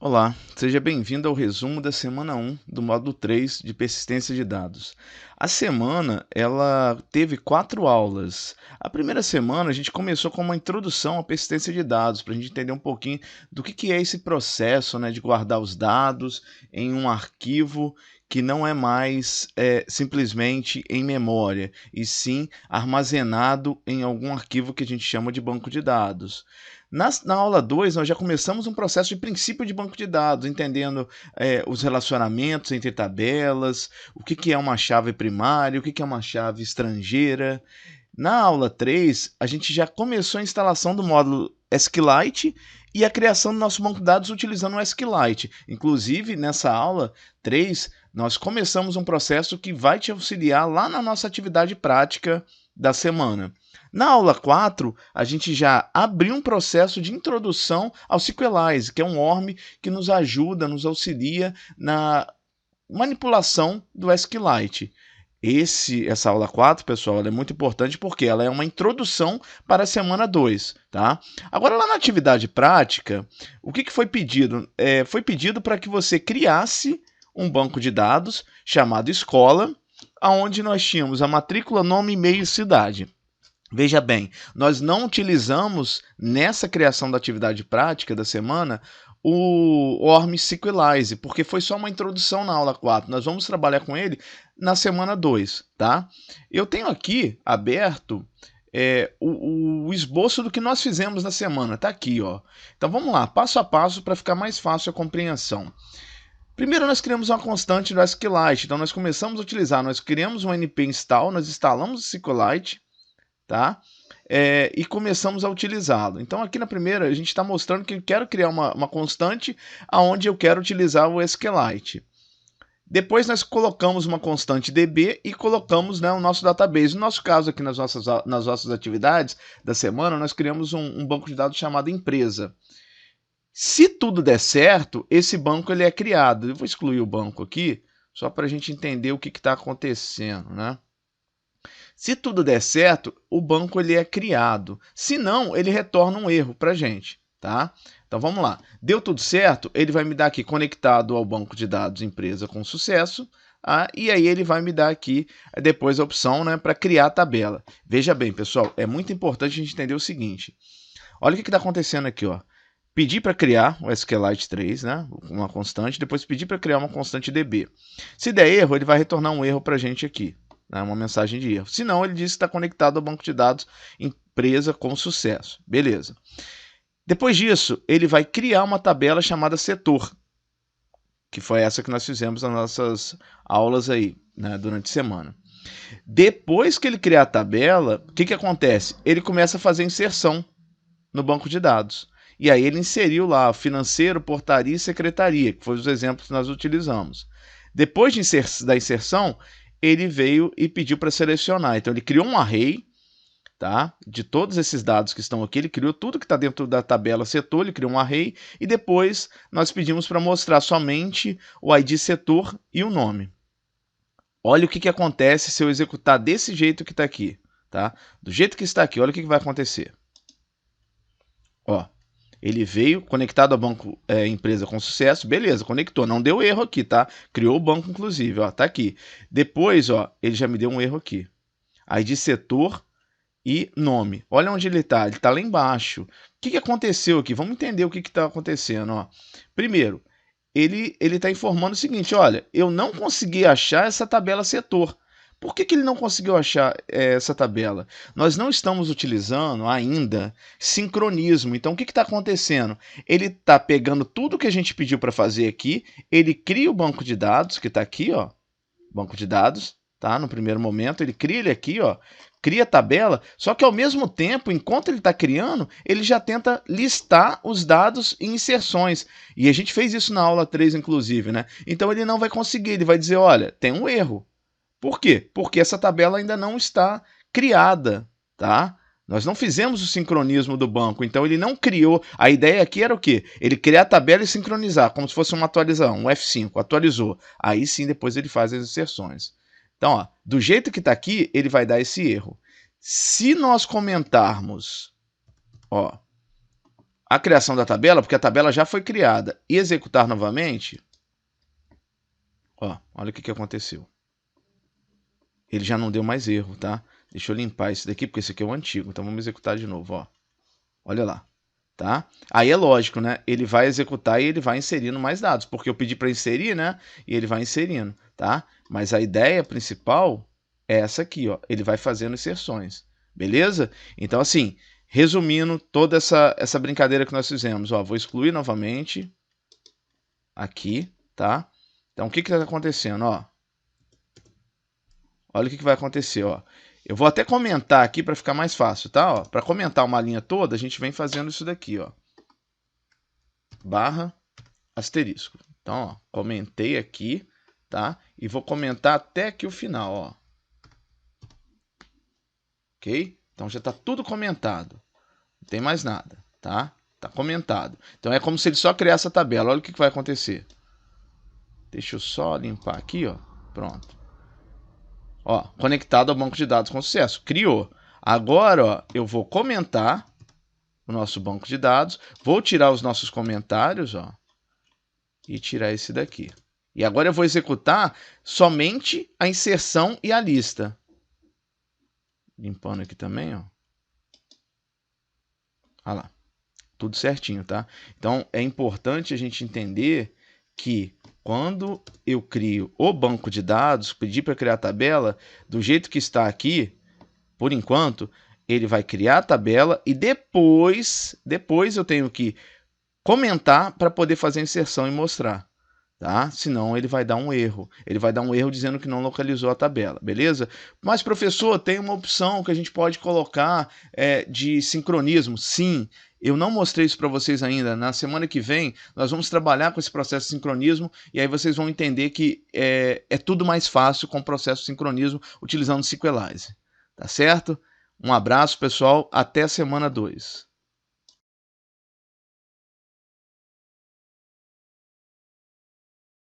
Olá, seja bem-vindo ao resumo da semana 1 do módulo 3 de persistência de dados. A semana, ela teve 4 aulas. A primeira semana a gente começou com uma introdução à persistência de dados, para a gente entender um pouquinho do que é esse processo, né, de guardar os dados em um arquivo que não é mais simplesmente em memória, e sim armazenado em algum arquivo que a gente chama de banco de dados. Na aula 2, nós já começamos um processo de princípio de banco de dados, entendendo os relacionamentos entre tabelas, o que é uma chave primária, o que é uma chave estrangeira. Na aula 3, a gente já começou a instalação do módulo SQLite e a criação do nosso banco de dados utilizando o SQLite. Inclusive, nessa aula 3, nós começamos um processo que vai te auxiliar lá na nossa atividade prática da semana. Na aula 4, a gente já abriu um processo de introdução ao SQLite, que é um ORM que nos ajuda, nos auxilia na manipulação do SQLite. Essa aula 4, pessoal, ela é muito importante porque ela é uma introdução para a semana 2, tá? Agora, lá na atividade prática, o que foi pedido? Foi pedido para que você criasse um banco de dados chamado escola, onde nós tínhamos a matrícula, nome, e-mail e cidade. Veja bem, nós não utilizamos nessa criação da atividade prática da semana o ORM SQLite, porque foi só uma introdução na aula 4. Nós vamos trabalhar com ele na semana 2, tá? Eu tenho aqui aberto o esboço do que nós fizemos na semana, tá aqui, ó. Então vamos lá, passo a passo para ficar mais fácil a compreensão. Primeiro nós criamos uma constante do SQLite, então nós começamos a utilizar, nós criamos um np install, nós instalamos o SQLite, tá? E começamos a utilizá-lo. Então aqui na primeira a gente está mostrando que eu quero criar uma constante aonde eu quero utilizar o SQLite. Depois nós colocamos uma constante db e colocamos, né, o nosso database. No nosso caso aqui nas nossas atividades da semana, nós criamos um banco de dados chamado empresa. Se tudo der certo, esse banco ele é criado. Eu vou excluir o banco aqui, só para a gente entender o que está acontecendo, né? Se tudo der certo, o banco ele é criado. Se não, ele retorna um erro para a gente, tá? Então vamos lá. Deu tudo certo, ele vai me dar aqui conectado ao banco de dados empresa com sucesso. E aí ele vai me dar aqui depois a opção, né, para criar a tabela. Veja bem, pessoal, é muito importante a gente entender o seguinte. Olha o que está acontecendo aqui, ó. Pedi para criar o SQLite 3, né, uma constante, depois pedi para criar uma constante db. Se der erro, ele vai retornar um erro para a gente aqui. Uma mensagem de erro. Se não, ele diz que está conectado ao banco de dados empresa com sucesso. Beleza. Depois disso, ele vai criar uma tabela chamada setor, que foi essa que nós fizemos nas nossas aulas aí, né, durante a semana. Depois que ele criar a tabela, o que acontece? Ele começa a fazer inserção no banco de dados. E aí ele inseriu lá financeiro, portaria e secretaria, que foram os exemplos que nós utilizamos. Depois da inserção, ele veio e pediu para selecionar. Então ele criou um array, tá? De todos esses dados que estão aqui, ele criou tudo que está dentro da tabela setor, ele criou um array e depois nós pedimos para mostrar somente o ID setor e o nome. Olha o que acontece se eu executar desse jeito que está aqui, tá? Do jeito que está aqui, olha o que vai acontecer. Ó, ele veio conectado ao banco empresa com sucesso, beleza, conectou, não deu erro aqui, tá? Criou o banco, inclusive, ó, tá aqui. Depois, ó, ele já me deu um erro aqui. ID setor e nome. Olha onde ele tá lá embaixo. O que aconteceu aqui? Vamos entender o que está acontecendo, ó. Primeiro, ele está informando o seguinte, olha, eu não consegui achar essa tabela setor. Por que ele não conseguiu achar essa tabela? Nós não estamos utilizando ainda sincronismo. Então, o que está acontecendo? Ele está pegando tudo que a gente pediu para fazer aqui, ele cria o banco de dados, que está aqui, ó, banco de dados, tá? No primeiro momento, ele cria ele aqui, ó, cria a tabela, só que ao mesmo tempo, enquanto ele está criando, ele já tenta listar os dados em inserções. E a gente fez isso na aula 3, inclusive, né? Então, ele não vai conseguir, ele vai dizer, olha, tem um erro. Por quê? Porque essa tabela ainda não está criada, tá? Nós não fizemos o sincronismo do banco, então ele não criou. A ideia aqui era o quê? Ele criar a tabela e sincronizar, como se fosse uma atualização, um F5, atualizou. Aí sim, depois ele faz as inserções. Então, ó, do jeito que está aqui, ele vai dar esse erro. Se nós comentarmos, ó, a criação da tabela, porque a tabela já foi criada, e executar novamente, ó, olha o que aconteceu. Ele já não deu mais erro, tá? Deixa eu limpar esse daqui, porque esse aqui é o antigo. Então vamos executar de novo, ó. Olha lá, tá? Aí é lógico, né? Ele vai executar e ele vai inserindo mais dados, porque eu pedi para inserir, né? E ele vai inserindo, tá? Mas a ideia principal é essa aqui, ó. Ele vai fazendo inserções, beleza? Então, assim, resumindo toda essa brincadeira que nós fizemos, ó. Vou excluir novamente aqui, tá? Então, o que está acontecendo, ó? Olha o que vai acontecer, ó. Eu vou até comentar aqui para ficar mais fácil, tá? Para comentar uma linha toda, a gente vem fazendo isso daqui, ó. Barra asterisco. Então, ó, comentei aqui, tá? E vou comentar até aqui o final, ó. Ok? Então já está tudo comentado. Não tem mais nada, tá? Tá comentado. Então é como se ele só criasse a tabela. Olha o que vai acontecer. Deixa eu só limpar aqui, ó. Pronto. Ó, conectado ao banco de dados com sucesso. Criou. Agora, ó, eu vou comentar o nosso banco de dados. Vou tirar os nossos comentários, ó. E tirar esse daqui. E agora eu vou executar somente a inserção e a lista. Limpando aqui também, ó. Olha lá. Tudo certinho, tá? Então, é importante a gente entender que quando eu crio o banco de dados, pedir para criar a tabela, do jeito que está aqui, por enquanto, ele vai criar a tabela e depois eu tenho que comentar para poder fazer a inserção e mostrar, tá? Senão ele vai dar um erro. Ele vai dar um erro dizendo que não localizou a tabela, beleza? Mas, professor, tem uma opção que a gente pode colocar de sincronismo. Sim, eu não mostrei isso para vocês ainda. Na semana que vem, nós vamos trabalhar com esse processo de sincronismo e aí vocês vão entender que é tudo mais fácil com o processo de sincronismo utilizando o Sequelize. Tá certo? Um abraço, pessoal. Até a semana 2.